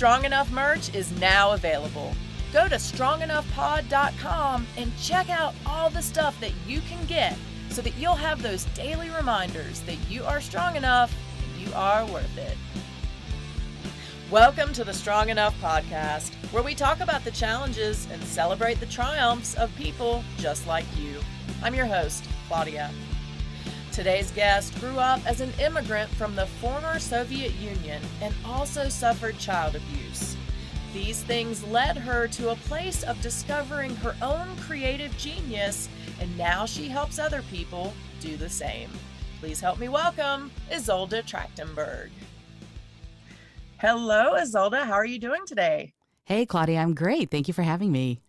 Strong Enough merch is now available. Go to strongenoughpod.com and check out all the stuff that you can get so that you'll have those daily reminders that you are strong enough and you are worth it. Welcome to the Strong Enough podcast, where we talk about the challenges and celebrate the triumphs of people just like you. I'm your host, Claudia. Today's guest grew up as an immigrant from the former Soviet Union and also suffered child abuse. These things led her to a place of discovering her own creative genius, and now she helps other people do the same. Please help me welcome Izolda Trakhtenberg. Hello, Izolda. How are you doing today? Hey, Claudia. I'm great. Thank you for having me.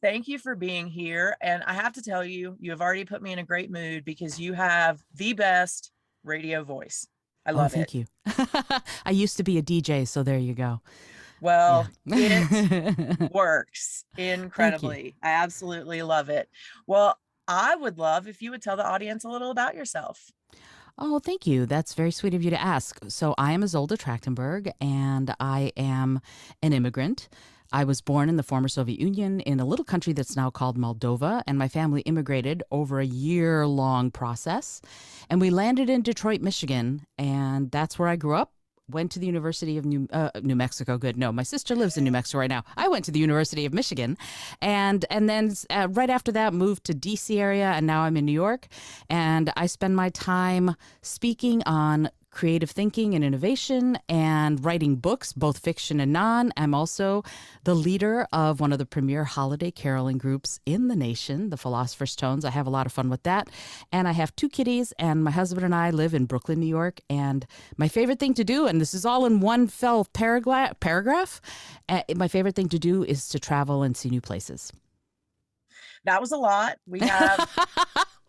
Thank you for being here. And I have to tell you, you have already put me in a great mood because you have the best radio voice. I love it. Thank you. I used to be a DJ, so there you go. Well, it works incredibly. I absolutely love it. Well, I would love if you would tell the audience a little about yourself. Oh, thank you. That's very sweet of you to ask. So I am Izolda Trakhtenberg, and I am an immigrant. I was born in the former Soviet Union in a little country that's now called Moldova, and my family immigrated over a year-long process. And we landed in Detroit, Michigan, and that's where I grew up. Went to the University of New Mexico. Good. No, my sister lives in New Mexico right now. I went to the University of Michigan, and then right after that moved to D.C. area, and now I'm in New York. And I spend my time speaking on creative thinking and innovation and writing books, both fiction and non. I'm also the leader of one of the premier holiday caroling groups in the nation, the Philosopher's Tones. I have a lot of fun with that. And I have 2 kitties, and my husband and I live in Brooklyn, New York. And my favorite thing to do, and this is all in one fell paragraph, my favorite thing to do is to travel and see new places. That was a lot. We have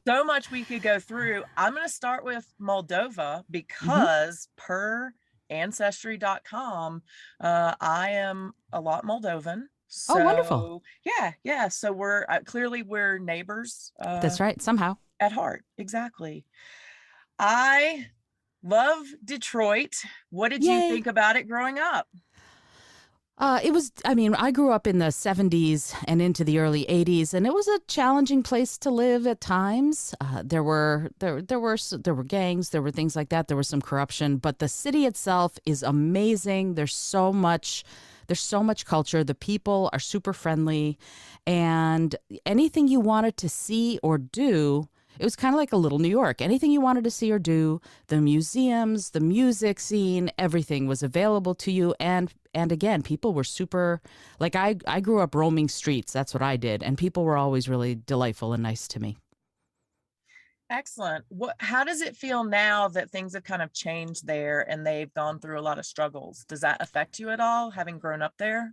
so much we could go through. I'm going to start with Moldova because per ancestry.com, I am a lot Moldovan. So, oh, wonderful. Yeah. So we're clearly we're neighbors. That's right. Somehow. At heart. Exactly. I love Detroit. What did you think about it growing up? I grew up in the 70s and into the early 80s, and it was a challenging place to live at times. There were gangs, there were things like that. There was some corruption, but the city itself is amazing. There's so much culture. The people are super friendly, and anything you wanted to see or do, it was kind of like a little New York. Anything you wanted to see or do, the museums, the music scene, everything was available to you. And again, people were super, like I grew up roaming streets. That's what I did. And people were always really delightful and nice to me. Excellent. How does it feel now that things have kind of changed there and they've gone through a lot of struggles? Does that affect you at all, having grown up there?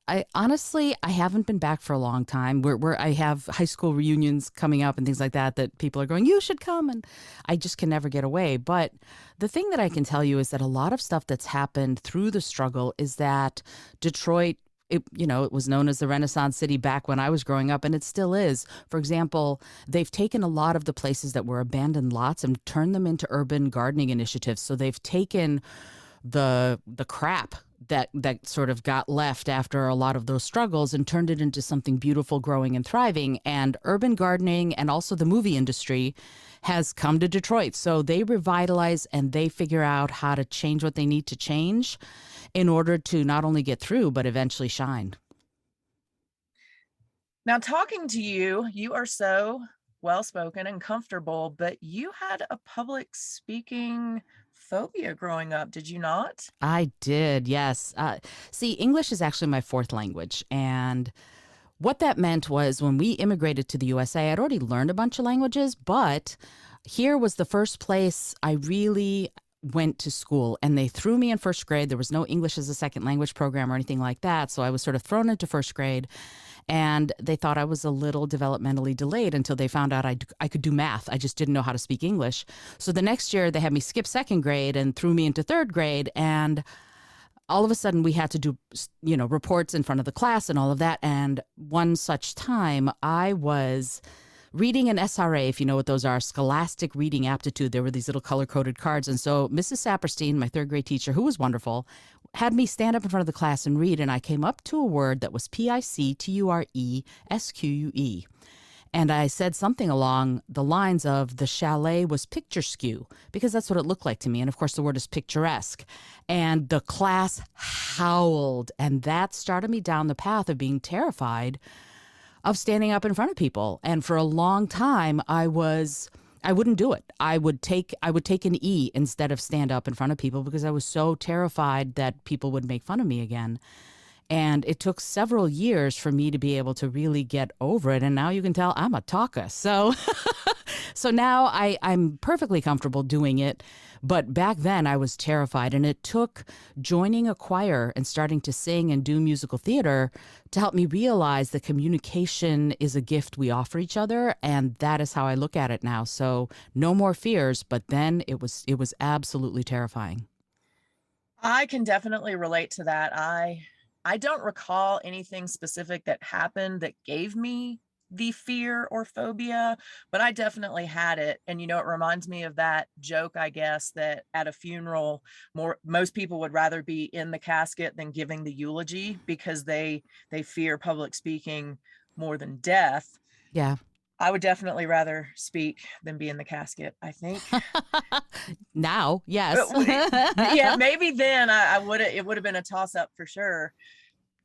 I honestly haven't been back for a long time. Where I have high school reunions coming up and things like that people are going, you should come, and I just can never get away. But the thing that I can tell you is that a lot of stuff that's happened through the struggle is that Detroit, it was known as the Renaissance City back when I was growing up, and it still is. For example, they've taken a lot of the places that were abandoned lots and turned them into urban gardening initiatives. So they've taken the crap that sort of got left after a lot of those struggles and turned it into something beautiful, growing and thriving. And urban gardening and also the movie industry has come to Detroit. So they revitalize and they figure out how to change what they need to change in order to not only get through, but eventually shine. Now, talking to you, you are so well-spoken and comfortable, but you had a public speaking phobia growing up, did you not? I did, yes. See, English is actually my 4th language. And what that meant was when we immigrated to the USA, I'd already learned a bunch of languages, but here was the first place I really went to school, and they threw me in 1st grade. There was no English as a second language program or anything like that. So I was sort of thrown into 1st grade. And they thought I was a little developmentally delayed until they found out I could do math. I just didn't know how to speak English. So the next year they had me skip 2nd grade and threw me into 3rd grade. And all of a sudden we had to do, reports in front of the class and all of that. And one such time I was reading an SRA, if you know what those are, Scholastic Reading Aptitude. There were these little color-coded cards. And so Mrs. Saperstein, my 3rd grade teacher, who was wonderful, had me stand up in front of the class and read, and I came up to a word that was Picturesque. And I said something along the lines of the chalet was picturesque because that's what it looked like to me. And of course, the word is picturesque. And the class howled. And that started me down the path of being terrified of standing up in front of people. And for a long time, I wouldn't do it. I would take an E instead of stand up in front of people because I was so terrified that people would make fun of me again. And it took several years for me to be able to really get over it. And now you can tell I'm a talker. So so now I'm perfectly comfortable doing it. But back then I was terrified. And it took joining a choir and starting to sing and do musical theater to help me realize that communication is a gift we offer each other. And that is how I look at it now. So no more fears. But then it was absolutely terrifying. I can definitely relate to that. I don't recall anything specific that happened that gave me the fear or phobia, but I definitely had it. And, it reminds me of that joke, I guess, that at a funeral, most people would rather be in the casket than giving the eulogy because they fear public speaking more than death. Yeah. I would definitely rather speak than be in the casket, I think. Now, yes. Yeah, maybe then it would have been a toss-up for sure.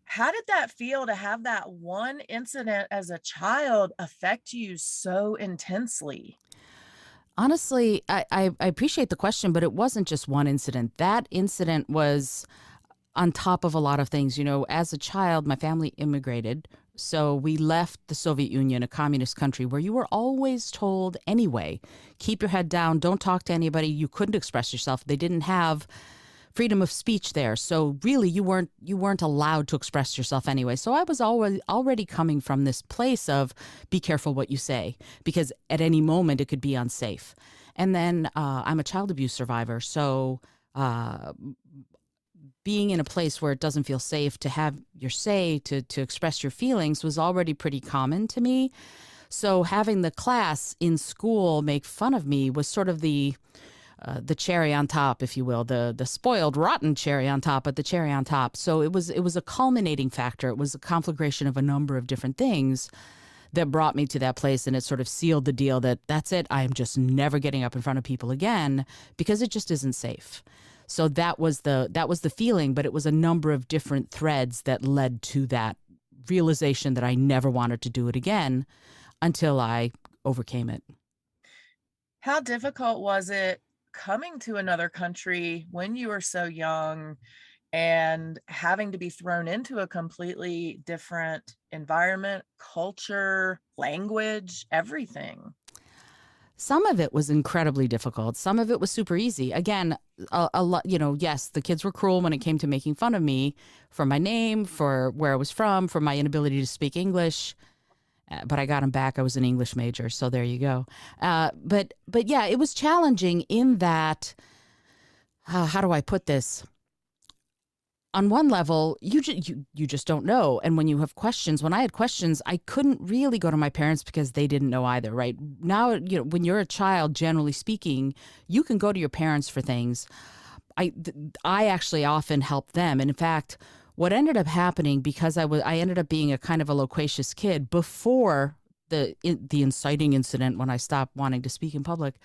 How did that feel to have that one incident as a child affect you so intensely? Honestly, I appreciate the question, but it wasn't just one incident. That incident was on top of a lot of things. As a child, my family immigrated. So we left the Soviet Union, a communist country where you were always told anyway, keep your head down, don't talk to anybody. You couldn't express yourself. They didn't have freedom of speech there. So really you weren't allowed to express yourself anyway. So I was already coming from this place of be careful what you say because at any moment it could be unsafe. And then I'm a child abuse survivor. So being in a place where it doesn't feel safe to have your say, to express your feelings was already pretty common to me. So having the class in school make fun of me was sort of the cherry on top, if you will, the spoiled, rotten cherry on top, but the cherry on top. So it was a culminating factor. It was a conflagration of a number of different things that brought me to that place, and it sort of sealed the deal that that's it. I am just never getting up in front of people again because it just isn't safe. So that was the feeling, but it was a number of different threads that led to that realization that I never wanted to do it again until I overcame it. How difficult was it coming to another country when you were so young and having to be thrown into a completely different environment, culture, language, everything? Some of it was incredibly difficult. Some of it was super easy. Again, a lot, yes, the kids were cruel when it came to making fun of me for my name, for where I was from, for my inability to speak English. But I got them back. I was an English major, so there you go. But yeah, it was challenging in that, how do I put this? On one level, you just don't know. And when you have questions, when I had questions, I couldn't really go to my parents because they didn't know either, right? Now, when you're a child, generally speaking, you can go to your parents for things. I actually often help them. And in fact, what ended up happening, because I ended up being a kind of a loquacious kid before the inciting incident when I stopped wanting to speak in public.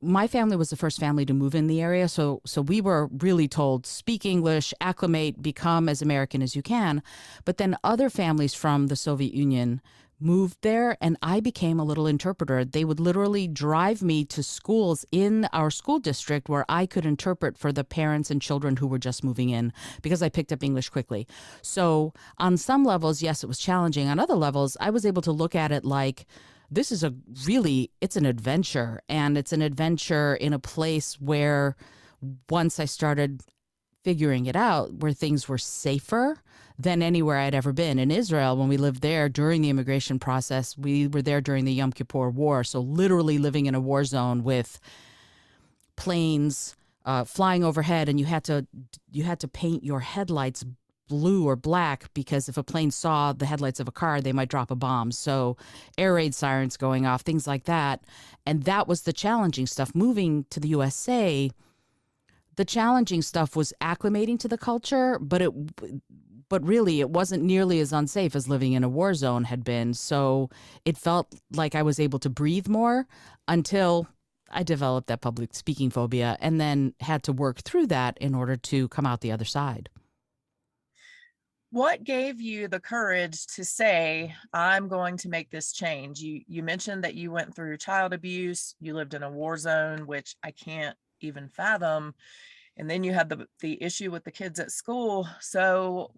My family was the first family to move in the area, so we were really told, speak English, acclimate, become as American as you can. But then other families from the Soviet Union moved there, and I became a little interpreter. They would literally drive me to schools in our school district where I could interpret for the parents and children who were just moving in because I picked up English quickly. So on some levels, yes, it was challenging. On other levels, I was able to look at it like, this is it's an adventure, and it's an adventure in a place where once I started figuring it out, where things were safer than anywhere I'd ever been. In Israel, when we lived there during the immigration process, we were there during the Yom Kippur War. So literally living in a war zone with planes flying overhead, and you had to paint your headlights blue or black because if a plane saw the headlights of a car, they might drop a bomb. So air raid sirens going off, things like that. And that was the challenging stuff. Moving to the USA, The challenging stuff was acclimating to the culture, but really it wasn't nearly as unsafe as living in a war zone had been. So it felt like I was able to breathe more until I developed that public speaking phobia and then had to work through that in order to come out the other side. What gave you the courage to say, I'm going to make this change? You mentioned that you went through child abuse, you lived in a war zone, which I can't even fathom. And then you had the issue with the kids at school. So,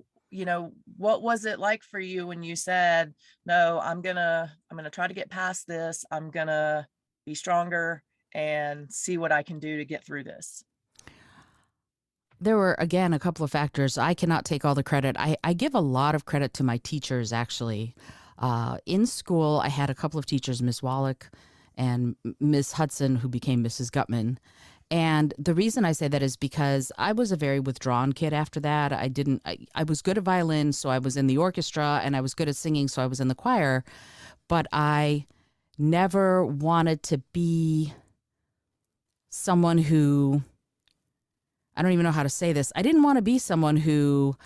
what was it like for you when you said, no, I'm gonna try to get past this. I'm gonna be stronger and see what I can do to get through this? There were, again, a couple of factors. I cannot take all the credit. I give a lot of credit to my teachers, actually. In school, I had a couple of teachers, Miss Wallach and Miss Hudson, who became Mrs. Gutman. And the reason I say that is because I was a very withdrawn kid after that. I was good at violin, so I was in the orchestra, and I was good at singing, so I was in the choir. But I never wanted to be someone who, I don't even know how to say this. I didn't want to be someone who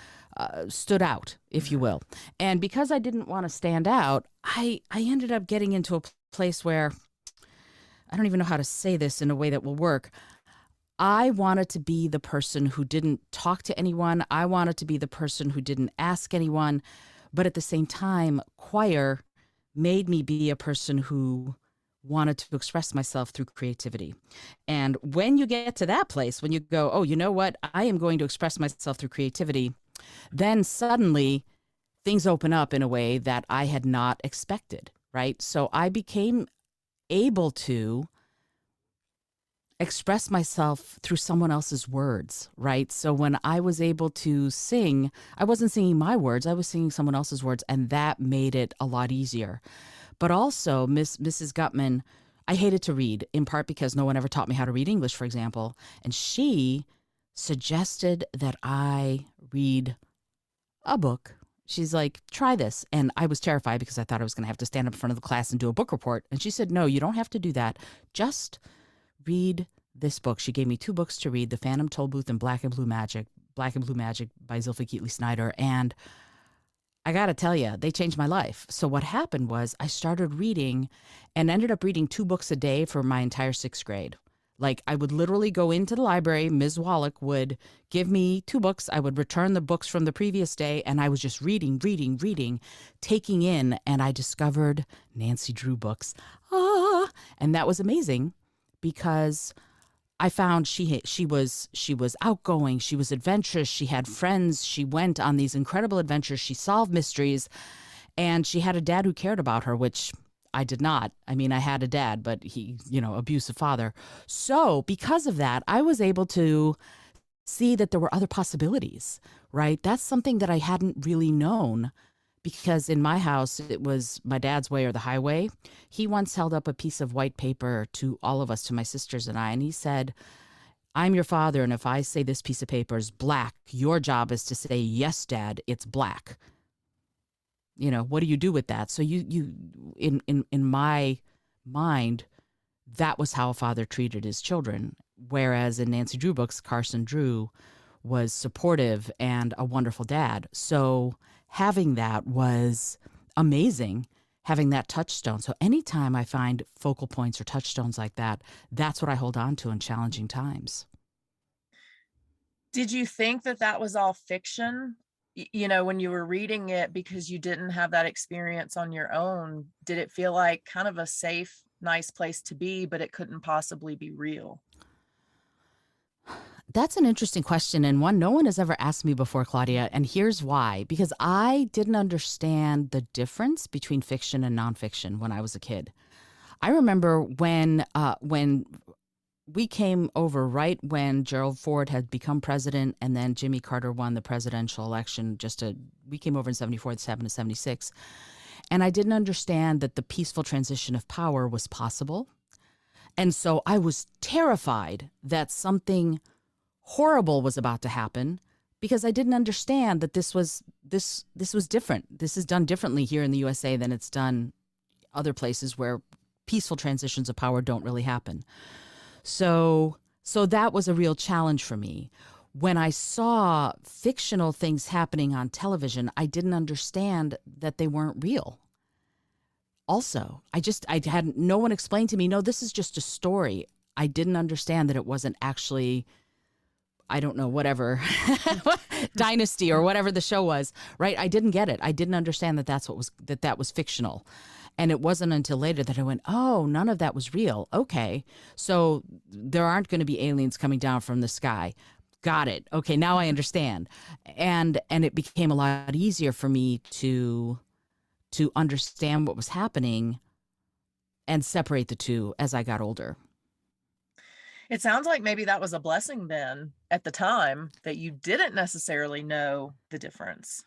stood out, if you will. And because I didn't want to stand out, I ended up getting into a place where I don't even know how to say this in a way that will work. I wanted to be the person who didn't talk to anyone. I wanted to be the person who didn't ask anyone. But at the same time, choir made me be a person who wanted to express myself through creativity. And when you get to that place, when you go, oh, you know what? I am going to express myself through creativity, then suddenly things open up in a way that I had not expected, right? So I became able to express myself through someone else's words, right? So when I was able to sing, I wasn't singing my words, I was singing someone else's words, and that made it a lot easier. But also, Mrs. Gutman, I hated to read, in part because no one ever taught me how to read English, for example, and she suggested that I read a book. She's like, try this. And I was terrified because I thought I was going to have to stand up in front of the class and do a book report. And she said, no, you don't have to do that. Just read this book. She gave me 2 books to read, The Phantom Tollbooth and Black and Blue Magic by Zilpha Keatley Snyder. And I got to tell you, they changed my life. So what happened was I started reading and ended up reading 2 books a day for my entire 6th grade. Like, I would literally go into the library. Ms. Wallach would give me 2 books. I would return the books from the previous day, and I was just reading, taking in, and I discovered Nancy Drew books. And that was amazing because I found she was outgoing, she was adventurous, she had friends, she went on these incredible adventures, she solved mysteries, and she had a dad who cared about her, which I did not. I mean, I had a dad, but he, abusive father. So because of that, I was able to see that there were other possibilities, right? That's something that I hadn't really known because in my house, it was my dad's way or the highway. He once held up a piece of white paper to all of us, to my sisters and I, and he said, I'm your father, and if I say this piece of paper is black, your job is to say, yes, Dad, it's black. What do you do with that? So in my mind, that was how a father treated his children. Whereas in Nancy Drew books, Carson Drew was supportive and a wonderful dad. So having that was amazing, having that touchstone. So anytime I find focal points or touchstones like that, that's what I hold on to in challenging times. Did you think that was all fiction? When you were reading it, because you didn't have that experience on your own, did it feel like kind of a safe, nice place to be, but it couldn't possibly be real? That's an interesting question, and one no one has ever asked me before, Claudia, and here's why. Because I didn't understand the difference between fiction and nonfiction when I was a kid. I remember when we came over right when Gerald Ford had become president, and then Jimmy Carter won the presidential election. We came over in 74, 7 to 76. And I didn't understand that the peaceful transition of power was possible. And so I was terrified that something horrible was about to happen because I didn't understand that this was different. This is done differently here in the USA than it's done other places where peaceful transitions of power don't really happen. So So that was a real challenge for me. When I saw fictional things happening on television, I didn't understand that they weren't real. Also, I had no one explain to me, no, this is just a story. I didn't understand that it wasn't actually, I don't know, whatever, Dynasty or whatever the show was, right? I didn't get it. I didn't understand that that was fictional. And it wasn't until later that I went, oh, none of that was real. Okay. So there aren't going to be aliens coming down from the sky. Got it. Okay, now I understand. And it became a lot easier for me to understand what was happening and separate the two as I got older. It sounds like maybe that was a blessing then at the time that you didn't necessarily know the difference.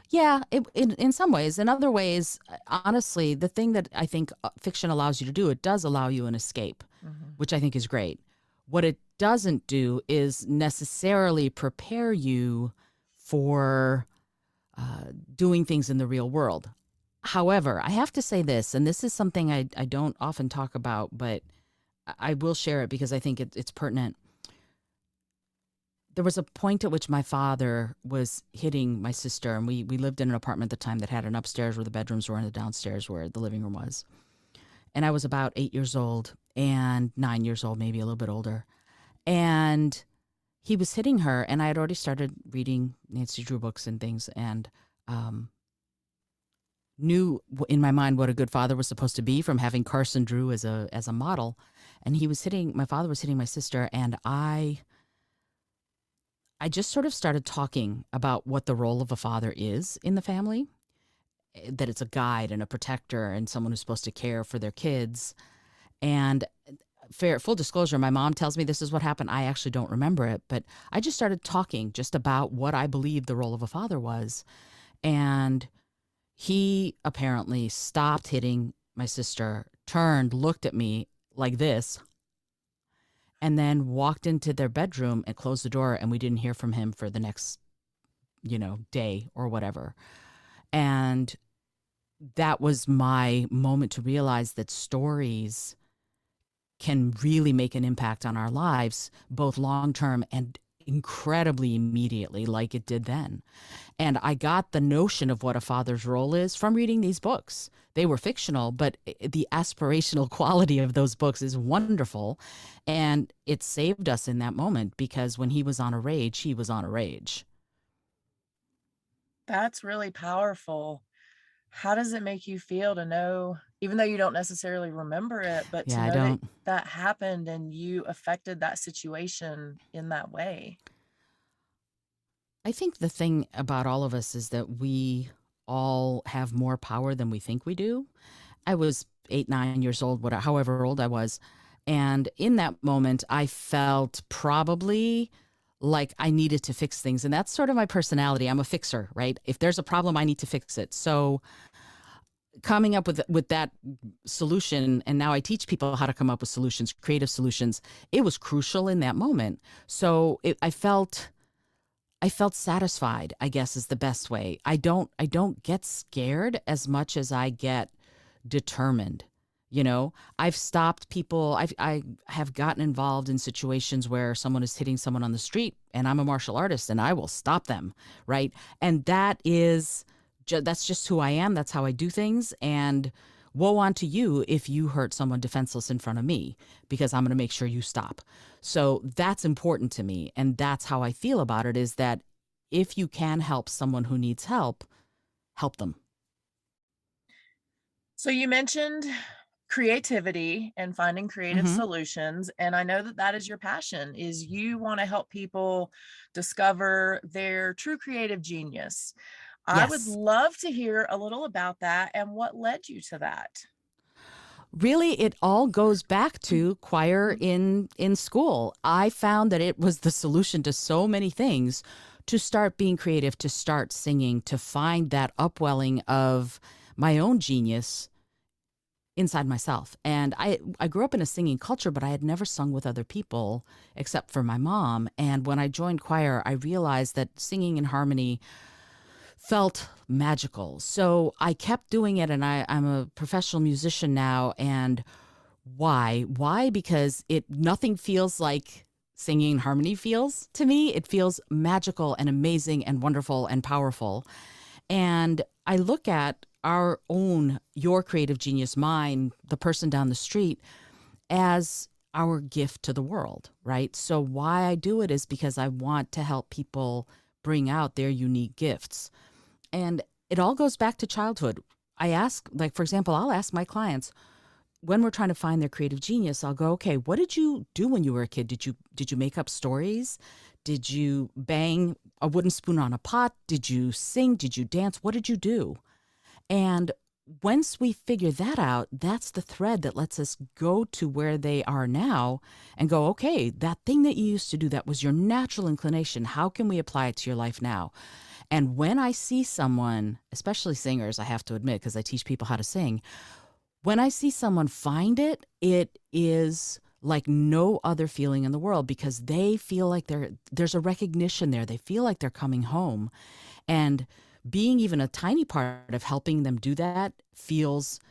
Yeah, in some ways. In other ways, honestly, the thing that I think fiction allows you to do, it does allow you an escape, which I think is great. What it doesn't do is necessarily prepare you for doing things in the real world. However, I have to say this, and this is something I don't often talk about, but I will share it because I think it's pertinent. There was a point at which my father was hitting my sister, and we lived in an apartment at the time that had an upstairs where the bedrooms were and a downstairs where the living room was. And I was about 8 years old and 9 years old, maybe a little bit older. And he was hitting her, and I had already started reading Nancy Drew books and things, and knew in my mind what a good father was supposed to be from having Carson Drew as a model. And my father was hitting my sister, and I just sort of started talking about what the role of a father is in the family, that it's a guide and a protector and someone who's supposed to care for their kids. And full disclosure, my mom tells me this is what happened. I actually don't remember it, but I just started talking just about what I believed the role of a father was. And he apparently stopped hitting my sister, turned, looked at me like this, and then walked into their bedroom and closed the door, and we didn't hear from him for the next, day or whatever. And that was my moment to realize that stories can really make an impact on our lives, both long-term and incredibly immediately, like it did then. And I got the notion of what a father's role is from reading these books. They were fictional, but the aspirational quality of those books is wonderful. And it saved us in that moment, because when he was on a rage, he was on a rage. That's really powerful. How does it make you feel to know, even though you don't necessarily remember it, but Yeah, to I know don't. that happened and you affected that situation in that way? I think the thing about all of us is that we all have more power than we think we do. I was 8, 9 years old, however old I was. And in that moment, I felt probably like I needed to fix things. And that's sort of my personality. I'm a fixer, right? If there's a problem, I need to fix it. So coming up with that solution, and now I teach people how to come up with solutions, creative solutions, it was crucial in that moment. So I felt satisfied, I guess, is the best way. I don't get scared as much as I get determined. I've stopped people. I have gotten involved in situations where someone is hitting someone on the street, and I'm a martial artist, and I will stop them, right? And that's just who I am. That's how I do things. And woe unto you if you hurt someone defenseless in front of me, because I'm going to make sure you stop. So that's important to me. And that's how I feel about it, is that if you can help someone who needs help, help them. So you mentioned creativity and finding creative Mm-hmm. solutions, and I know that that is your passion, is you want to help people discover their true creative genius. I would Yes. love to hear a little about that and what led you to that. Really, it all goes back to choir in school. I found that it was the solution to so many things, to start being creative, to start singing, to find that upwelling of my own genius inside myself. And I grew up in a singing culture, but I had never sung with other people except for my mom. And when I joined choir, I realized that singing in harmony felt magical. So I kept doing it, and I'm a professional musician now. And Why? Why? Because nothing feels like singing harmony feels to me. It feels magical and amazing and wonderful and powerful. And I look at your creative genius, mine, the person down the street, as our gift to the world, right? So why I do it is because I want to help people bring out their unique gifts. And it all goes back to childhood. I ask, like, for example, I'll ask my clients when we're trying to find their creative genius, I'll go, okay, what did you do when you were a kid? Did you make up stories? Did you bang a wooden spoon on a pot? Did you sing? Did you dance? What did you do? And once we figure that out, that's the thread that lets us go to where they are now and go, okay, that thing that you used to do, that was your natural inclination. How can we apply it to your life now? And when I see someone, especially singers, I have to admit, because I teach people how to sing, when I see someone find it, it is like no other feeling in the world because they feel like there's a recognition there. They feel like they're coming home. And being even a tiny part of helping them do that feels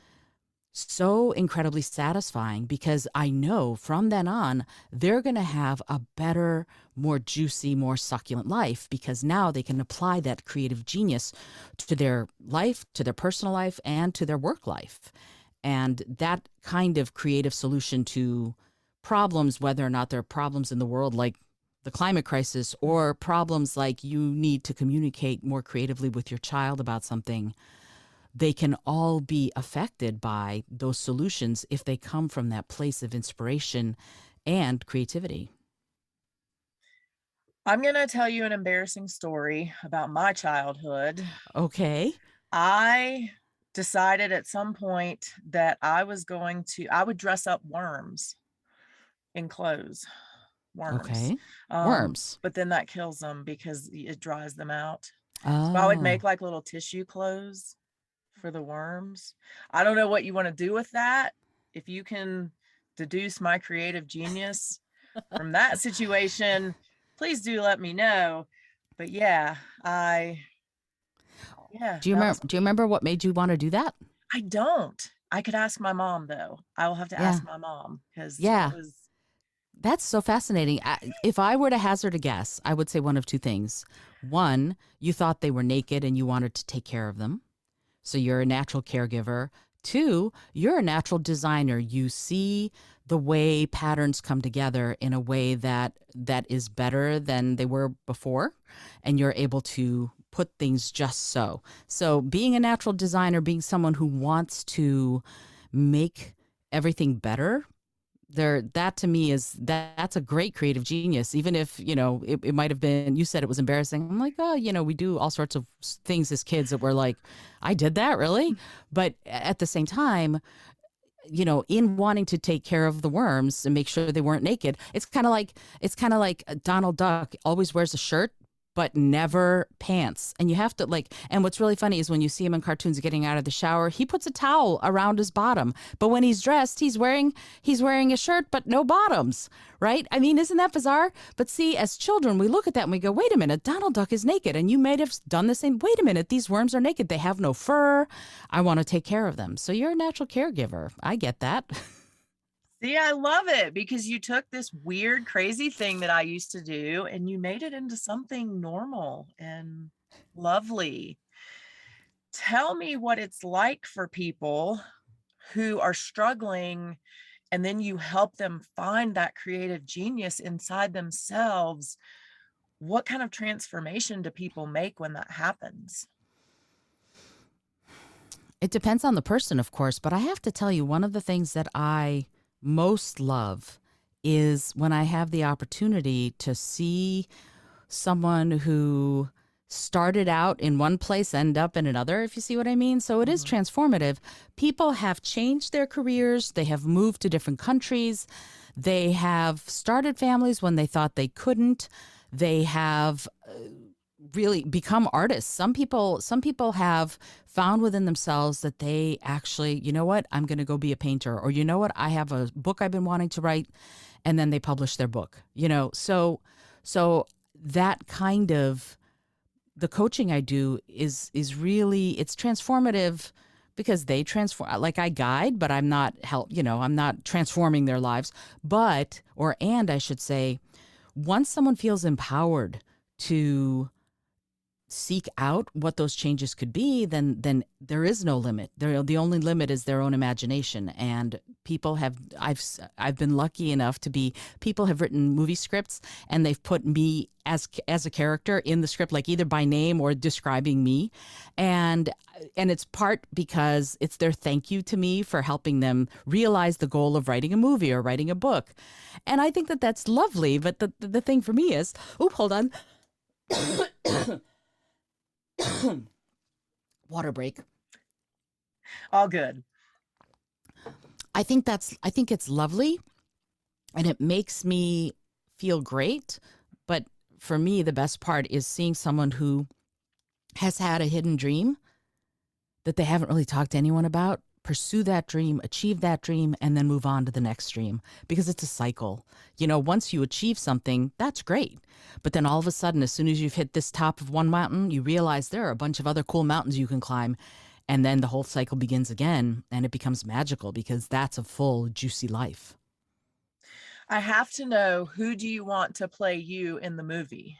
so incredibly satisfying because I know from then on, they're going to have a better, more juicy, more succulent life because now they can apply that creative genius to their life, to their personal life, and to their work life. And that kind of creative solution to problems, whether or not there are problems in the world like the climate crisis or problems like you need to communicate more creatively with your child about something, they can all be affected by those solutions if they come from that place of inspiration and creativity. I'm going to tell you an embarrassing story about my childhood. Okay. I decided at some point that I would dress up worms in clothes. Worms. Okay. Worms. But then that kills them because it dries them out. So I would make Oh. like little tissue clothes for the worms. I don't know what you want to do with that. If you can deduce my creative genius from that situation, please do let me know. But yeah, that was. Do you remember what made you want to do that? I don't. I could ask my mom though. I will have to Yeah. ask my mom because it Yeah. was. That's so fascinating. If I were to hazard a guess, I would say one of two things. One, you thought they were naked and you wanted to take care of them. So you're a natural caregiver. Two, you're a natural designer. You see the way patterns come together in a way that is better than they were before, and you're able to put things just so. So being a natural designer, being someone who wants to make everything better, that to me that's a great creative genius. Even if it might have been, you said it was embarrassing, I'm like, oh, we do all sorts of things as kids that we're like, I did that, really? But at the same time, in wanting to take care of the worms and make sure they weren't naked, it's kind of like Donald Duck always wears a shirt but never pants. And you have to and what's really funny is when you see him in cartoons getting out of the shower, he puts a towel around his bottom. But when he's dressed, he's wearing a shirt, but no bottoms, right? I mean, isn't that bizarre? But see, as children, we look at that and we go, wait a minute, Donald Duck is naked. And you may have done the same. Wait a minute, these worms are naked. They have no fur. I want to take care of them. So you're a natural caregiver. I get that. See, I love it because you took this weird, crazy thing that I used to do and you made it into something normal and lovely. Tell me what it's like for people who are struggling and then you help them find that creative genius inside themselves. What kind of transformation do people make when that happens? It depends on the person, of course, but I have to tell you, one of the things that I most love is when I have the opportunity to see someone who started out in one place end up in another, if you see what I mean. So it is transformative. People have changed their careers. They have moved to different countries. They have started families when they thought they couldn't. They have really become artists. Some people have found within themselves that they actually, you know what, I'm going to go be a painter, or you know what, I have a book I've been wanting to write, and then they publish their book. So that kind of the coaching I do is really, it's transformative because they transform. Like I guide, but I'm not I'm not transforming their lives. And I should say, once someone feels empowered to seek out what those changes could be, then there is no limit. The only limit is their own imagination. And I've been lucky enough to be, people have written movie scripts and they've put me as a character in the script, like either by name or describing me. And it's part because it's their thank you to me for helping them realize the goal of writing a movie or writing a book. And I think that that's lovely. But the thing for me is, hold on. Water break. All good. I think it's lovely and it makes me feel great. But for me, the best part is seeing someone who has had a hidden dream that they haven't really talked to anyone about, pursue that dream, achieve that dream, and then move on to the next dream, because it's a cycle. Once you achieve something, that's great. But then all of a sudden, as soon as you've hit this top of one mountain, you realize there are a bunch of other cool mountains you can climb. And then the whole cycle begins again, and it becomes magical, because that's a full, juicy life. I have to know, who do you want to play you in the movie?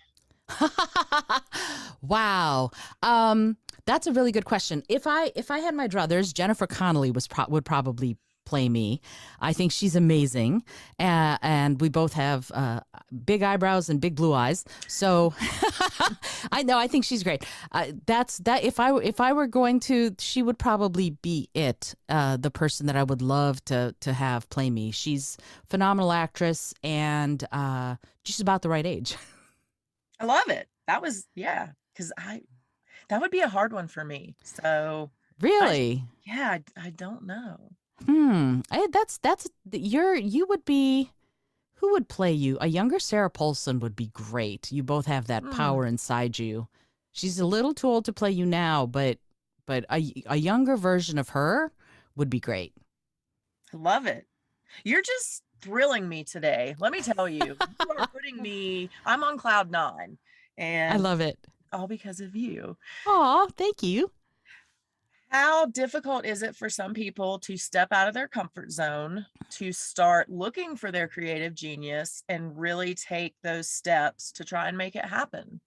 Wow. That's a really good question. If I had my druthers, Jennifer Connelly would probably play me. I think she's amazing. And we both have big eyebrows and big blue eyes. So I think she's great. If I were going to, she would probably be the person that I would love to have play me. She's a phenomenal actress, and she's about the right age. I love it. That was, yeah, because that would be a hard one for me. So really, I don't know. You would be, who would play you? A younger Sarah Paulson would be great. You both have that power inside you. She's a little too old to play you now, but a younger version of her would be great. I love it. You're just thrilling me today. Let me tell you, you are putting me, I'm on cloud 9, and I love it. All because of you. Aw, thank you. How difficult is it for some people to step out of their comfort zone, to start looking for their creative genius and really take those steps to try and make it happen?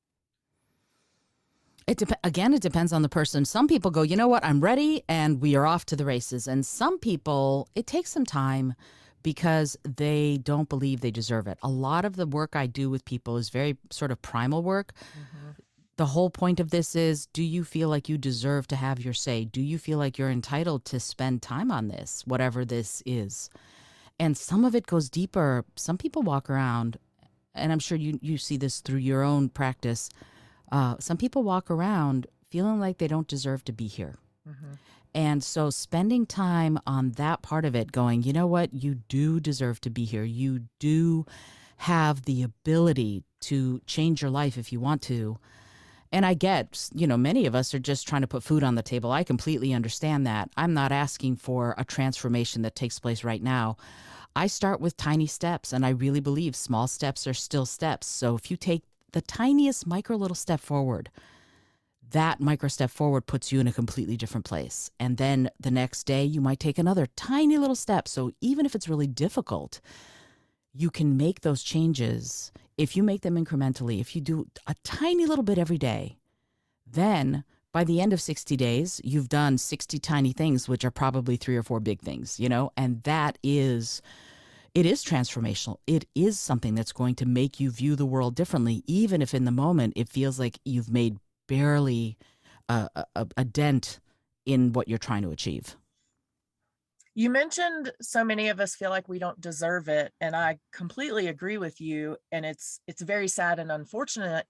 It depends on the person. Some people go, you know what, I'm ready, and we are off to the races. And some people, it takes some time because they don't believe they deserve it. A lot of the work I do with people is very sort of primal work. Mm-hmm. The whole point of this is, do you feel like you deserve to have your say? Do you feel like you're entitled to spend time on this, whatever this is? And some of it goes deeper. Some people walk around, and I'm sure you see this through your own practice. Some people walk around feeling like they don't deserve to be here. Mm-hmm. And so spending time on that part of it, going, you know what, you do deserve to be here. You do have the ability to change your life if you want to. And I get, many of us are just trying to put food on the table. I completely understand that. I'm not asking for a transformation that takes place right now. I start with tiny steps, and I really believe small steps are still steps. So if you take the tiniest micro little step forward, that micro step forward puts you in a completely different place. And then the next day you might take another tiny little step. So even if it's really difficult, you can make those changes. If you make them incrementally, if you do a tiny little bit every day, then by the end of 60 days, you've done 60 tiny things, which are probably 3 or 4 big things, and it is transformational. It is something that's going to make you view the world differently, even if in the moment it feels like you've made barely a dent in what you're trying to achieve. You mentioned so many of us feel like we don't deserve it, and I completely agree with you, and it's very sad and unfortunate.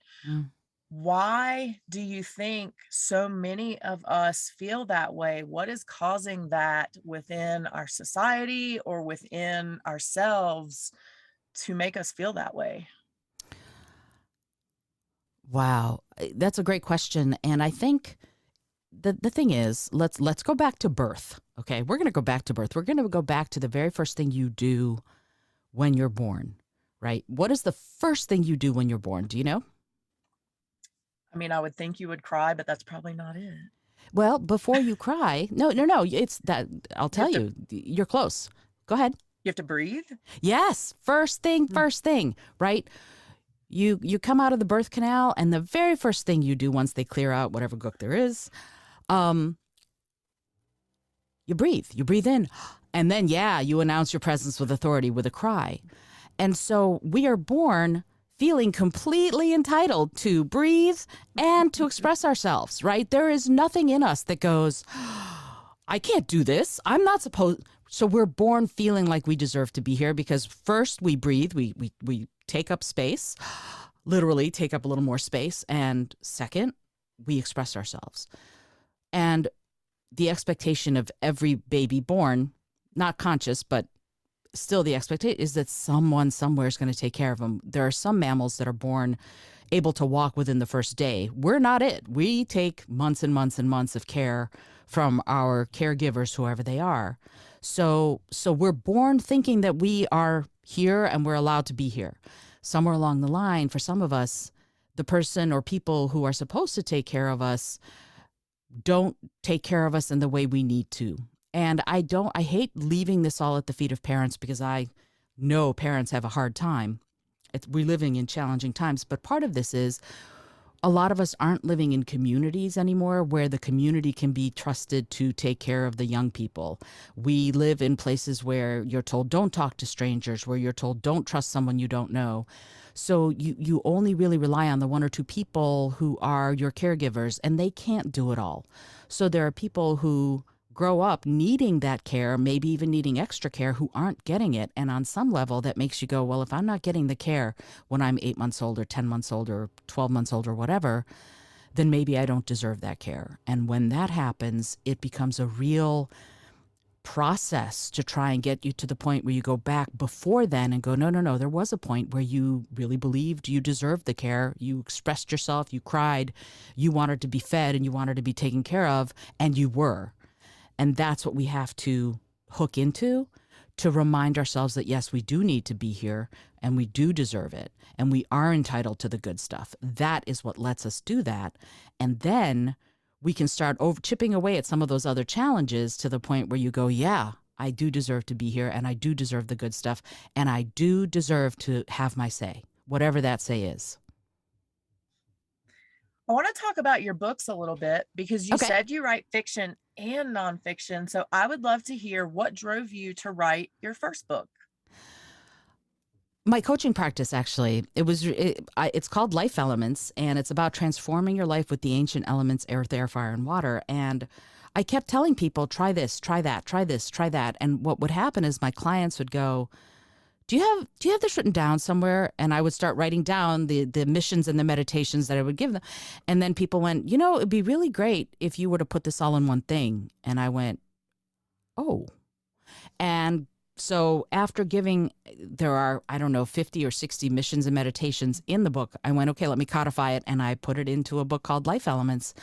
Why do you think so many of us feel that way? What is causing that within our society or within ourselves to make us feel that way? Wow, that's a great question. And I think the thing is, let's go back to birth. Okay, we're going to go back to birth. We're going to go back to the very first thing you do when you're born, right? What is the first thing you do when you're born? Do you know? I mean, I would think you would cry, but that's probably not it. Well, before you cry, no, it's that I'll You tell have to you, you're close. Go ahead. you have to breathe. Yes, Mm. first thing, right? You come out of the birth canal, and the very first thing you do once they clear out whatever gook there is, um, you breathe. You breathe in, and then you announce your presence with authority with a cry. And so we are born feeling completely entitled to breathe and to express ourselves, right? There is nothing in us that goes, I can't do this. I'm not supposed. So we're born feeling like we deserve to be here because first we breathe, we take up space, literally take up a little more space. And second, we express ourselves. And the expectation of every baby born, not conscious, but still the expectation is that someone somewhere is going to take care of them. There are some mammals that are born able to walk within the first day. We're not it. We take months and months and months of care from our caregivers, whoever they are. So we're born thinking that we are here and we're allowed to be here. Somewhere along the line, for some of us, the person or people who are supposed to take care of us don't take care of us in the way we need to. And I hate leaving this all at the feet of parents because I know parents have a hard time. We're living in challenging times, but part of this is a lot of us aren't living in communities anymore where the community can be trusted to take care of the young people. We live in places where you're told don't talk to strangers, where you're told don't trust someone you don't know. So you only really rely on the one or two people who are your caregivers, and they can't do it all. So there are people who grow up needing that care, maybe even needing extra care, who aren't getting it. And on some level, that makes you go, well, if I'm not getting the care when I'm 8 months old or 10 months old or 12 months old or whatever, then maybe I don't deserve that care. And when that happens, it becomes a real process to try and get you to the point where you go back before then and go, no, there was a point where you really believed you deserved the care. You expressed yourself, you cried, you wanted to be fed and you wanted to be taken care of, and you were. And that's what we have to hook into to remind ourselves that, yes, we do need to be here and we do deserve it and we are entitled to the good stuff. That is what lets us do that. And then we can start chipping away at some of those other challenges to the point where you go, yeah, I do deserve to be here and I do deserve the good stuff and I do deserve to have my say, whatever that say is. I want to talk about your books a little bit because you Okay. said you write fiction and nonfiction. So I would love to hear what drove you to write your first book. My coaching practice, actually, it's called Life Elements, and it's about transforming your life with the ancient elements, earth, air, fire, and water. And I kept telling people, try this, try that, try this, try that. And what would happen is my clients would go, do you have this written down somewhere? And I would start writing down the missions and the meditations that I would give them. And then people went, it'd be really great if you were to put this all in one thing. And I went, oh. And so after there are, I don't know, 50 or 60 missions and meditations in the book, I went, okay, let me codify it. And I put it into a book called Life Elements.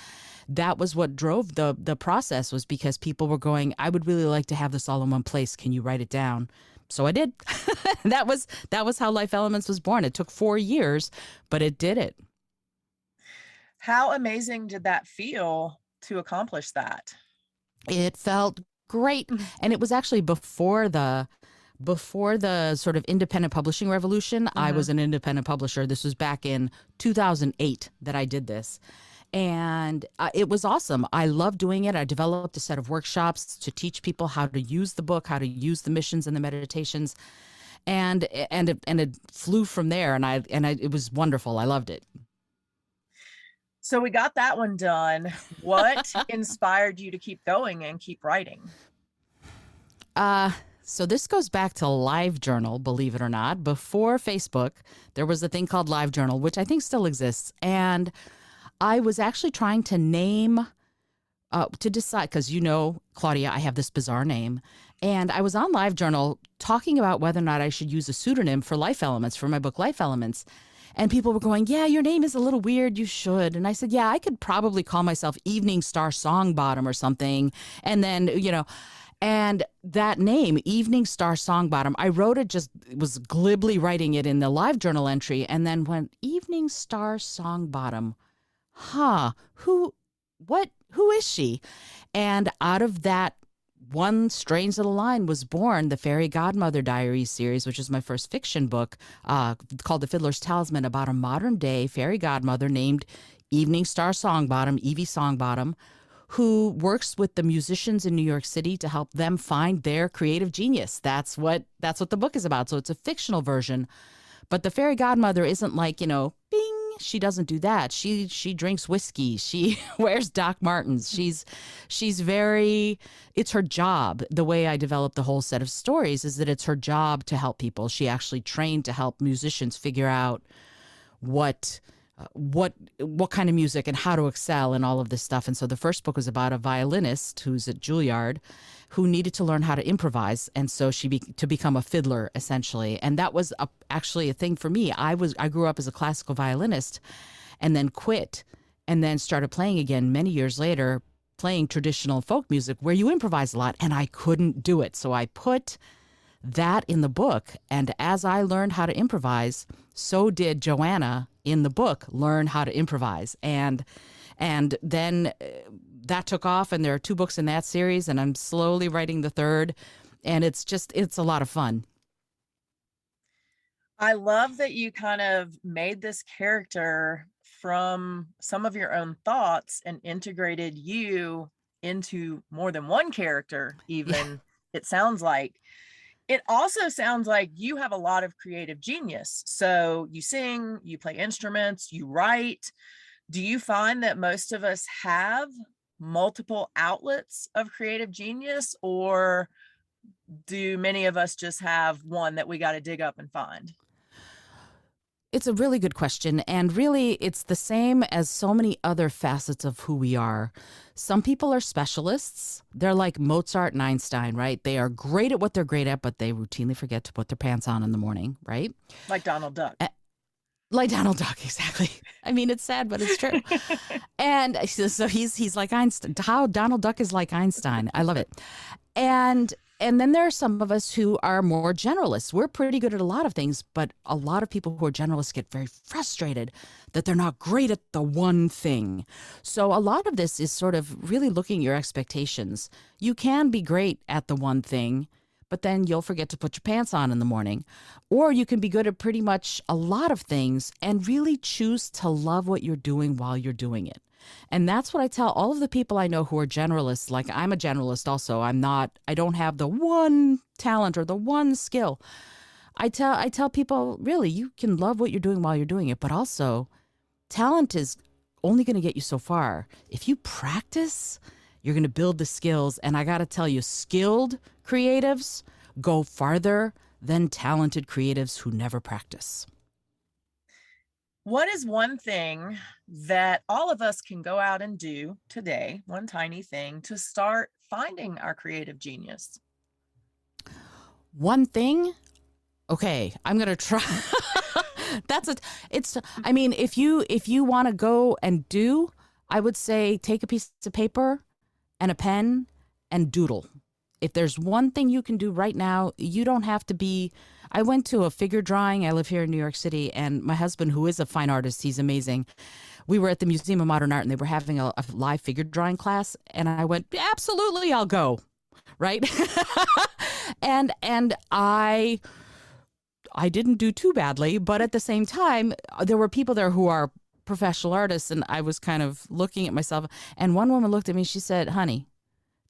That was what drove the process, was because people were going, I would really like to have this all in one place. Can you write it down? So I did. That was how Life Elements was born. It took 4 years, but it did it. How amazing did that feel to accomplish that? It felt great. And it was actually before the sort of independent publishing revolution. I was an independent publisher. This was back in 2008 that I did this. And it was awesome. I loved doing it. I developed a set of workshops to teach people how to use the book, how to use the missions and the meditations. And it flew from there. And it was wonderful. I loved it. So we got that one done. What inspired you to keep going and keep writing? So this goes back to LiveJournal, believe it or not. Before Facebook, there was a thing called LiveJournal, which I think still exists. And I was actually trying to name, to decide, because Claudia, I have this bizarre name. And I was on LiveJournal talking about whether or not I should use a pseudonym for Life Elements, for my book Life Elements. And people were going, yeah, your name is a little weird. You should. And I said, yeah, I could probably call myself Evening Star Songbottom or something. And then, and that name, Evening Star Songbottom, I wrote it, was glibly writing it in the LiveJournal entry, and then went, Evening Star Songbottom. What who is she? And out of that one strange little line was born the Fairy Godmother Diaries series, which is my first fiction book, called The Fiddler's Talisman, about a modern day fairy godmother named Evening Star Songbottom, Evie Songbottom, who works with the musicians in New York City to help them find their creative genius. That's what the book is about. So it's a fictional version. But the fairy godmother isn't like, bing, she doesn't do that. She drinks whiskey. She wears Doc Martens. She's very, it's her job. The way I developed the whole set of stories is that it's her job to help people. She actually trained to help musicians figure out what kind of music and how to excel and all of this stuff. And so the first book was about a violinist who's at Juilliard who needed to learn how to improvise, and so to become a fiddler essentially. And that was actually a thing for me. I grew up as a classical violinist and then quit and then started playing again many years later, playing traditional folk music where you improvise a lot, and I couldn't do it. So I put that in the book, and as I learned how to improvise, so did Joanna in the book learn how to improvise. And then that took off, and there are 2 books in that series, and I'm slowly writing the 3rd, and it's a lot of fun. I love that you kind of made this character from some of your own thoughts and integrated you into more than one character, even. Yeah. It sounds like. It also sounds like you have a lot of creative genius. So you sing, you play instruments, you write. Do you find that most of us have multiple outlets of creative genius, or do many of us just have one that we got to dig up and find? It's a really good question. And really, it's the same as so many other facets of who we are. Some people are specialists. They're like Mozart and Einstein, right? They are great at what they're great at, but they routinely forget to put their pants on in the morning, right? Like Donald Duck. Like Donald Duck, exactly. I mean, it's sad, but it's true. And so he's like Einstein. How Donald Duck is like Einstein. I love it. And then there are some of us who are more generalists. We're pretty good at a lot of things, but a lot of people who are generalists get very frustrated that they're not great at the one thing. So a lot of this is sort of really looking at your expectations. You can be great at the one thing, but then you'll forget to put your pants on in the morning. Or you can be good at pretty much a lot of things and really choose to love what you're doing while you're doing it. And that's what I tell all of the people I know who are generalists. Like, I'm a generalist also. I don't have the one talent or the one skill. I tell people, really, you can love what you're doing while you're doing it, but also talent is only going to get you so far. If you practice, you're going to build the skills. And I got to tell you, skilled creatives go farther than talented creatives who never practice. What is one thing that all of us can go out and do today, one tiny thing, to start finding our creative genius? One thing? Okay, I'm going to try. I mean, if you want to go and do, I would say take a piece of paper and a pen and doodle. If there's one thing you can do right now, you don't have to be. I went to a figure drawing. I live here in New York City, and my husband, who is a fine artist, he's amazing. We were at the Museum of Modern Art, and they were having a live figure drawing class, and I went, absolutely, I'll go, right? and I didn't do too badly, but at the same time, there were people there who are professional artists, and I was kind of looking at myself, and one woman looked at me, she said, honey,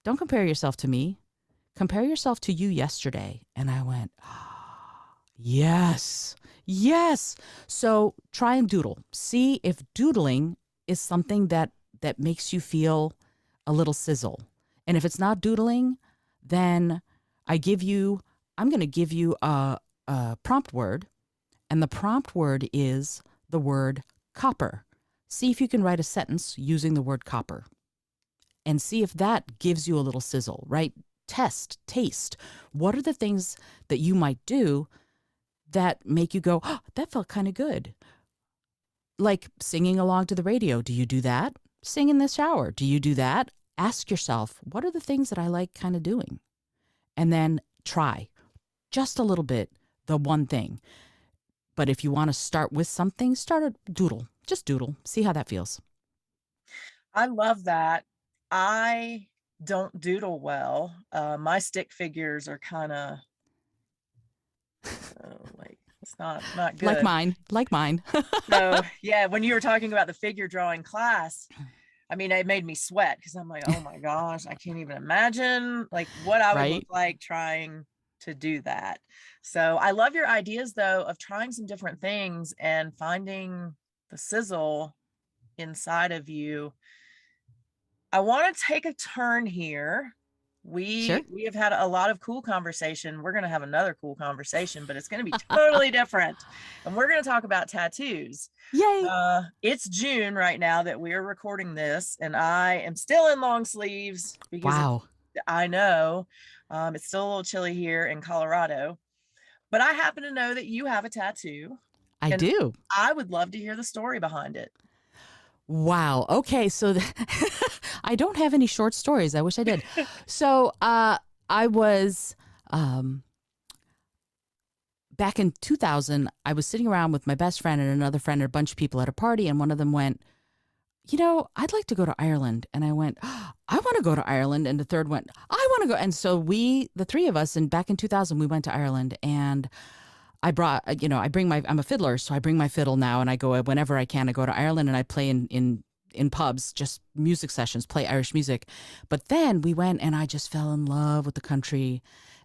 don't compare yourself to me. Compare yourself to you yesterday. And I went, yes. So try and doodle. See if doodling is something that makes you feel a little sizzle. And if it's not doodling, then I'm going to give you a prompt word. And the prompt word is the word copper. See if you can write a sentence using the word copper. And see if that gives you a little sizzle, right? Taste. What are the things that you might do that make you go, oh, that felt kind of good? Like singing along to the radio. Do you do that? Sing in the shower. Do you do that? Ask yourself, what are the things that I like kind of doing? And then try just a little bit, the one thing. But if you want to start with something, start a doodle. Just doodle. See how that feels. I love that. I don't doodle well. My stick figures are kind of like it's not Like good. mine, like mine. So yeah, when you were talking about the figure drawing class, I mean, it made me sweat because I'm like, oh my gosh, I can't even imagine like what I would look Right? like trying to do that. So I love your ideas though of trying some different things and finding the sizzle inside of you. I want to take a turn here. Sure. We have had a lot of cool conversation. We're going to have another cool conversation, but it's going to be totally different. And we're going to talk about tattoos. Yay. It's June right now that we are recording this, and I am still in long sleeves because Wow. I know it's still a little chilly here in Colorado. But I happen to know that you have a tattoo, I and do. I would love to hear the story behind it. Wow. Okay. So I don't have any short stories. I wish I did. So I was back in 2000. I was sitting around with my best friend and another friend and a bunch of people at a party, and one of them went, I'd like to go to Ireland. And I went, I want to go to Ireland. And the third went, I want to go. And so the three of us, and back in 2000, we went to Ireland, and I brought, I'm a fiddler, so I bring my fiddle now, and I go whenever I can. I go to Ireland and I play in pubs, just music sessions, play Irish music. But then we went, and I just fell in love with the country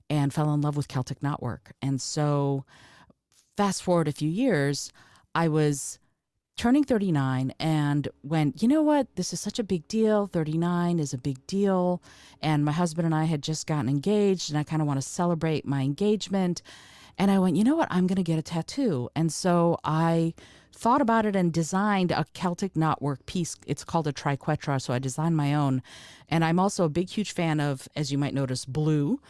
and fell in love with Celtic knotwork. And so fast forward a few years, I was turning 39 and went, you know what? This is such a big deal. 39 is a big deal. And my husband and I had just gotten engaged, and I kind of want to celebrate my engagement. And I went, you know what? I'm going to get a tattoo. And so I thought about it and designed a Celtic knotwork piece. It's called a triquetra. So I designed my own. And I'm also a big, huge fan of, as you might notice, blue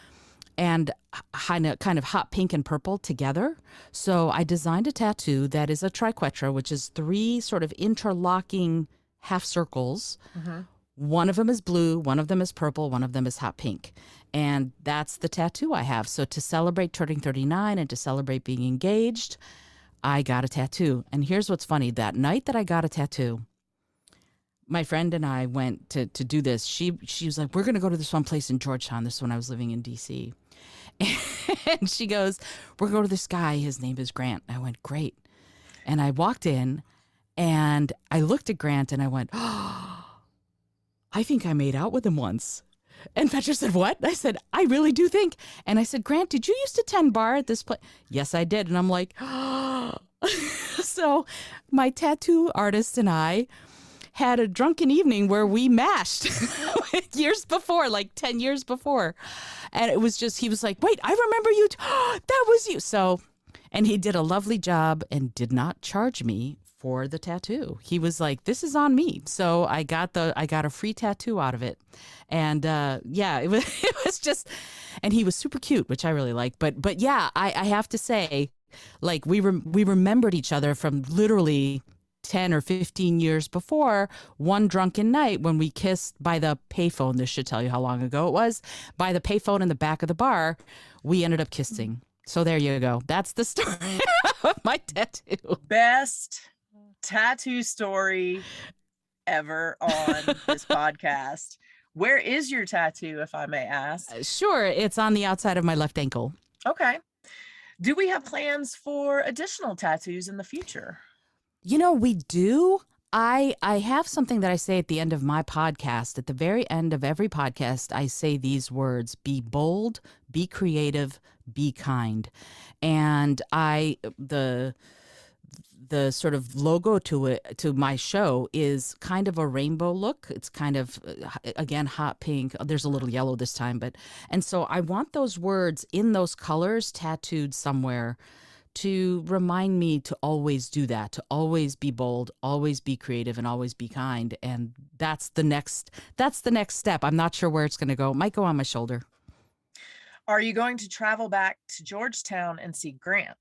and kind of hot pink and purple together. So I designed a tattoo that is a triquetra, which is 3 sort of interlocking half circles. Mm-hmm. One of them is blue, one of them is purple, one of them is hot pink. And that's the tattoo I have. So to celebrate turning 39 and to celebrate being engaged, I got a tattoo. And here's what's funny. That night that I got a tattoo, my friend and I went to do this. She was like, we're going to go to this one place in Georgetown. This is when I was living in D.C. And she goes, we're going to go to this guy. His name is Grant. I went, great. And I walked in and I looked at Grant and I went, oh, I think I made out with him once. And Petra said, what? I said, I really do think. And I said, Grant, did you used to tend bar at this place? Yes, I did. And I'm like, oh. So my tattoo artist and I had a drunken evening where we mashed years before, like 10 years before. And it was just, he was like, wait, I remember you. That was you. So, and he did a lovely job and did not charge me for the tattoo. He was like, this is on me. So I got a free tattoo out of it. And yeah, it was just, and he was super cute, which I really like. But yeah, I have to say, like we remembered each other from literally 10 or 15 years before, one drunken night when we kissed by the payphone. This should tell you how long ago it was. By the payphone in the back of the bar, we ended up kissing. So there you go. That's the story of my tattoo. Best tattoo story ever on this podcast. Where is your tattoo, if I may ask? Sure. It's on the outside of my left ankle. Okay. Do we have plans for additional tattoos in the future? We do. I have something that I say at the end of my podcast. At the very end of every podcast, I say these words: be bold, be creative, be kind. And the sort of logo to my show is kind of a rainbow look. It's kind of, again, hot pink. There's a little yellow this time, and so I want those words in those colors tattooed somewhere to remind me to always do that, to always be bold, always be creative, and always be kind. And that's the next step. I'm not sure where it's going to go. It might go on my shoulder. Are you going to travel back to Georgetown and see Grant?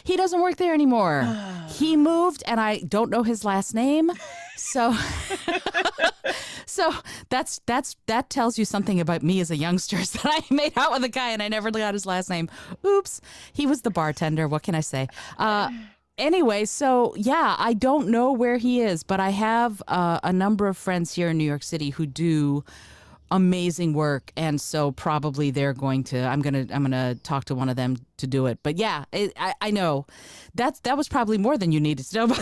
He doesn't work there anymore. He moved, and I don't know his last name. So that tells you something about me as a youngster, that I made out with a guy and I never got his last name. Oops. He was the bartender. What can I say? Anyway, so yeah, I don't know where he is, but I have a number of friends here in New York City who do amazing work, and so probably they're going to. I'm gonna talk to one of them to do it. But yeah, I know that was probably more than you needed to know about.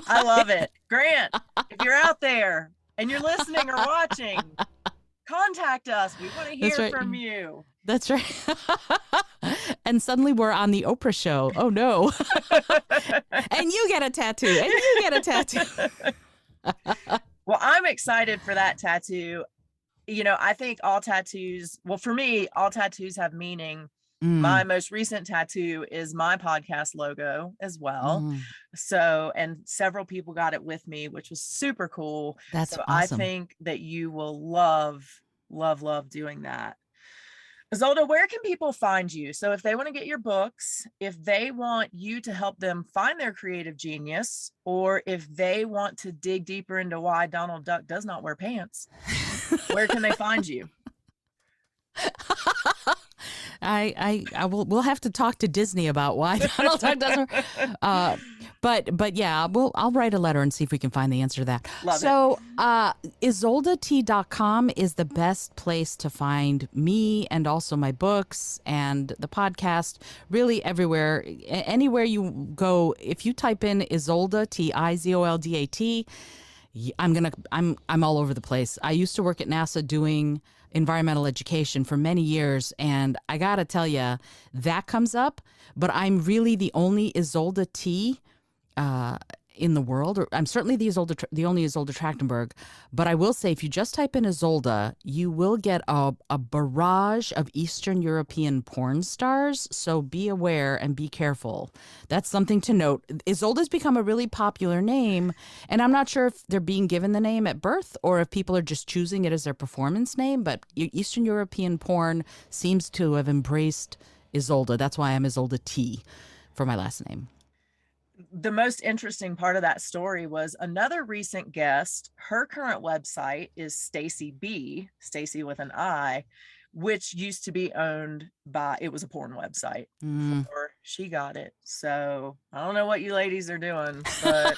I love it, Grant. If you're out there and you're listening or watching, contact us. We want to hear from you. That's right. And suddenly we're on the Oprah show. Oh no. And you get a tattoo. And you get a tattoo. Well, I'm excited for that tattoo. You know, I think all tattoos, well, for me, all tattoos have meaning. My most recent tattoo is my podcast logo as well. So, and several people got it with me, which was super cool. That's so awesome. I think that you will love doing that. Izolda, where can people find you? So if they want to get your books, if they want you to help them find their creative genius, or if they want to dig deeper into why Donald Duck does not wear pants, where can they find you? We'll have to talk to Disney about why Donald Duck doesn't. But yeah, I'll write a letter and see if we can find the answer to that. Love it. IzoldaT.com is the best place to find me and also my books and the podcast. Really everywhere, anywhere you go. If you type in Izolda, Izoldat, I'm all over the place. I used to work at NASA doing environmental education for many years, and I gotta tell you, that comes up, but I'm really the only Izolda T in the world, or I'm certainly the only Izolda Trakhtenberg. But I will say, if you just type in Izolda, you will get a barrage of Eastern European porn stars. So be aware and be careful. That's something to note. Izolda's become a really popular name, and I'm not sure if they're being given the name at birth or if people are just choosing it as their performance name. But Eastern European porn seems to have embraced Izolda. That's why I'm Izolda T for my last name. The most interesting part of that story was another recent guest. Her current website is Stacy B, Stacy with an I, which used to be owned by, it was a porn website before she got it. So I don't know what you ladies are doing, but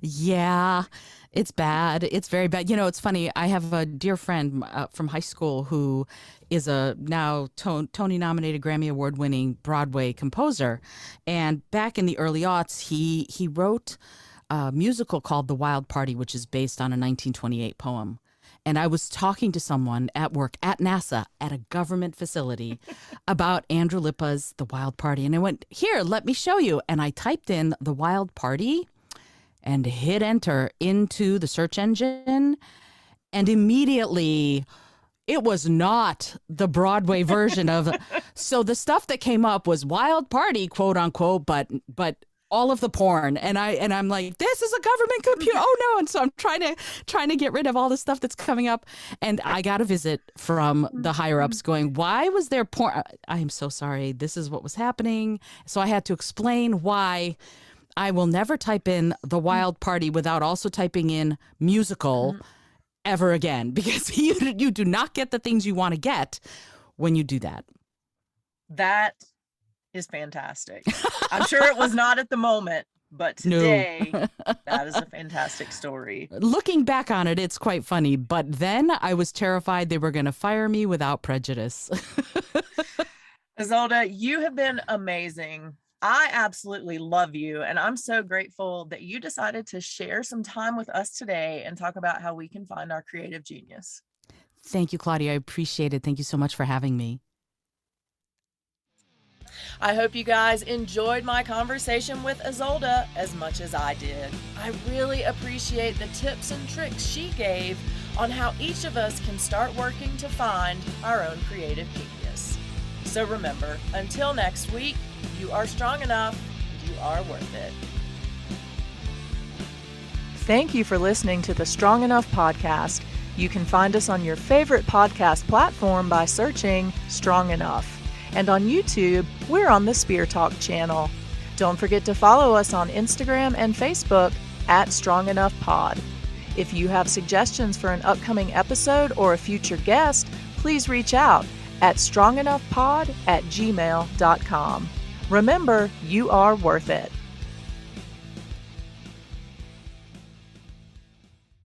yeah, it's bad. It's very bad. You know, it's funny. I have a dear friend from high school who is a now Tony-nominated, Grammy Award-winning Broadway composer. And back in the early aughts, he wrote a musical called The Wild Party, which is based on a 1928 poem. And I was talking to someone at work at NASA at a government facility about Andrew Lippa's The Wild Party. And I went, here, let me show you. And I typed in The Wild Party and hit enter into the search engine. And immediately it was not the Broadway version of. So the stuff that came up was Wild Party, quote unquote, but all of the porn. And I'm like, this is a government computer. Oh no. And so I'm trying to get rid of all the stuff that's coming up. And I got a visit from the higher ups going, why was there porn? I am so sorry. This is what was happening. So I had to explain why I will never type in The Wild Party without also typing in musical ever again, because you do not get the things you want to get when you do that. That is fantastic. I'm sure it was not at the moment, but today, that is a fantastic story. Looking back on it, it's quite funny. But then I was terrified they were going to fire me without prejudice. Izolda, you have been amazing. I absolutely love you. And I'm so grateful that you decided to share some time with us today and talk about how we can find our creative genius. Thank you, Claudia. I appreciate it. Thank you so much for having me. I hope you guys enjoyed my conversation with Izolda as much as I did. I really appreciate the tips and tricks she gave on how each of us can start working to find our own creative genius. So remember, until next week, you are strong enough, you are worth it. Thank you for listening to the Strong Enough podcast. You can find us on your favorite podcast platform by searching Strong Enough. And on YouTube, we're on the Spear Talk channel. Don't forget to follow us on Instagram and Facebook at Strong Enough Pod. If you have suggestions for an upcoming episode or a future guest, please reach out at strongenoughpod@gmail.com. Remember, you are worth it.